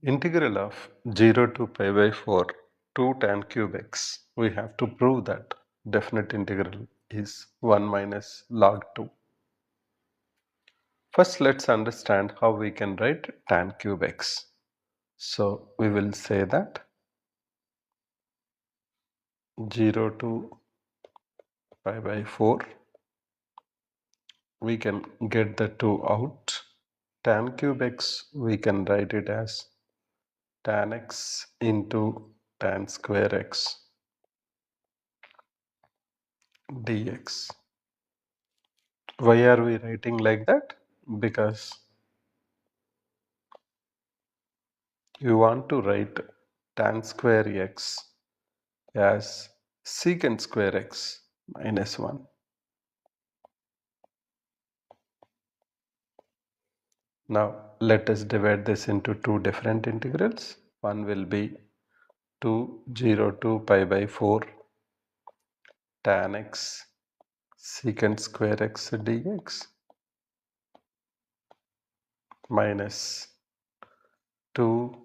Integral of 0 to pi by 4 2 tan cube x. We have to prove that definite integral is 1 minus log 2. First, let's understand how we can write tan cube x. So we will say that 0 to pi by 4, we can get the 2 out. Tan cube x, we can write it as tan x into tan square x dx. Why are we writing like that? Because you want to write tan square x as secant square x minus 1. Now let us divide this into two different integrals. One will be 0 to pi by 4 tan x secant square x dx minus 2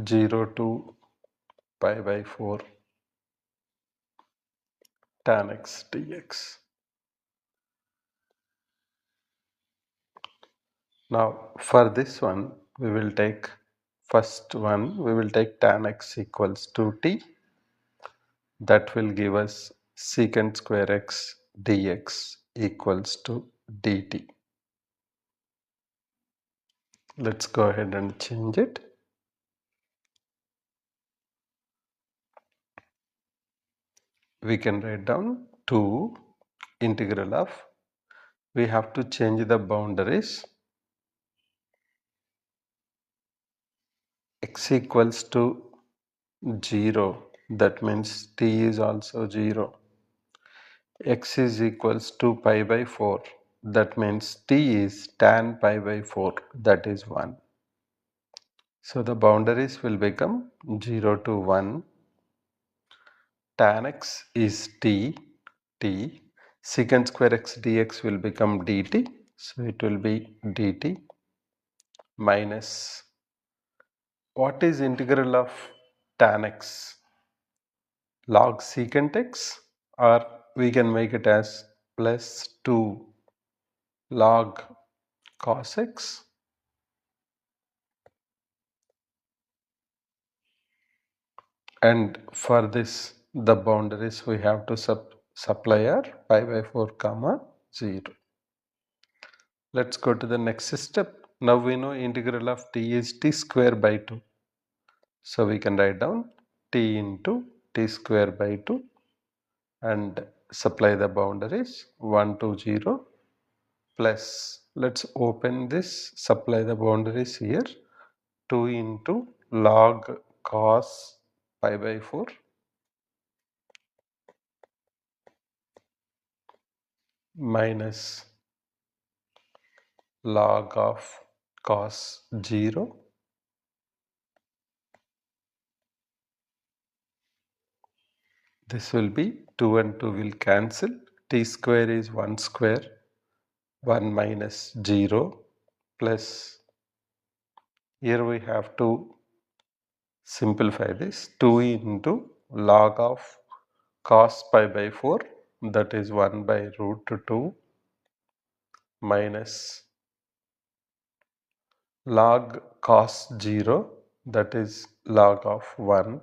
0 to pi by 4 tan x dx. Now for this one we will take tan x equals to t. That will give us secant square x dx equals to dt. Let's go ahead and change it. We can write down 2 integral of, we have to change the boundaries, x equals to 0, that means t is also 0. X is equals to pi by 4, that means t is tan pi by 4, that is 1. So the boundaries will become 0 to 1. Tan x is t, secant square x dx will become dt, so it will be dt minus, what is integral of tan x? Log secant x, or we can make it as plus 2 log cos x. And for this the boundaries we have to supply are pi by 4 comma 0. Let's go to the next step. Now we know integral of t is t square by 2. So we can write down t into t square by 2 and supply the boundaries 1 to 0 plus, let's open this, supply the boundaries here, 2 into log cos pi by 4 minus log of cos 0 . This will be 2 and 2 will cancel, t square is 1 square, 1 minus 0 plus, here we have to simplify this, 2 into log of cos pi by 4, that is 1 by root 2 minus log cos 0, that is log of 1.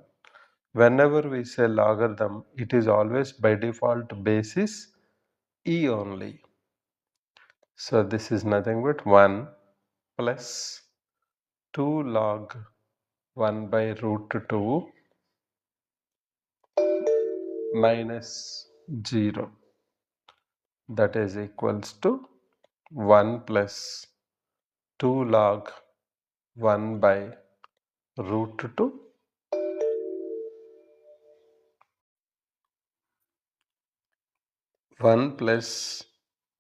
Whenever we say logarithm, it is always by default basis e only. So this is nothing but 1 plus 2 log 1 by root 2 minus 0, that is equals to 1 plus 2 log 1 by root 2 1 plus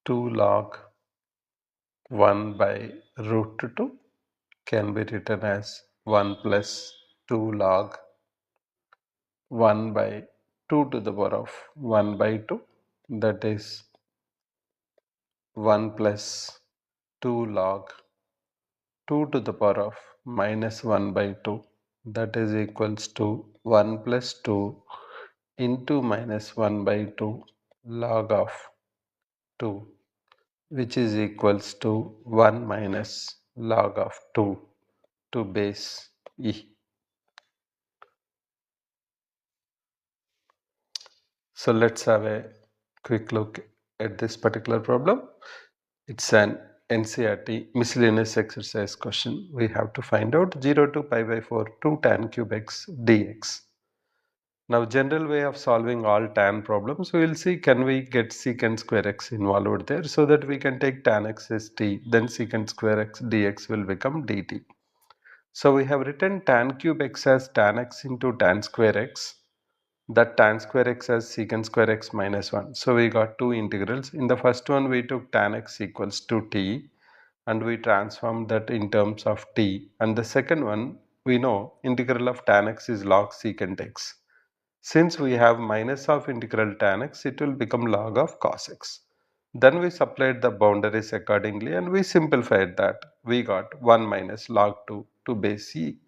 2 log 1 by root 2 can be written as 1 plus 2 log 1 by 2 to the power of 1 by 2, that is 1 plus 2 log 2 to the power of minus 1 by 2, that is equals to 1 plus 2 into minus 1 by 2 log of 2, which is equals to 1 minus log of 2 to base e. So let's have a quick look at this particular problem. It's an NCERT miscellaneous exercise question. We have to find out 0 to pi by 4 2 tan cube x dx. Now general way of solving all tan problems, we will see can we get secant square x involved there, so that we can take tan x as t, then secant square x dx will become dt. So we have written tan cube x as tan x into tan square x, that tan square x as secant square x minus 1. So we got two integrals. In the first one we took tan x equals to t and we transformed that in terms of t, and the second one we know integral of tan x is log secant x. Since we have minus of integral tan x, it will become log of cos x. Then we supplied the boundaries accordingly and we simplified that. We got 1 minus log 2 to base e.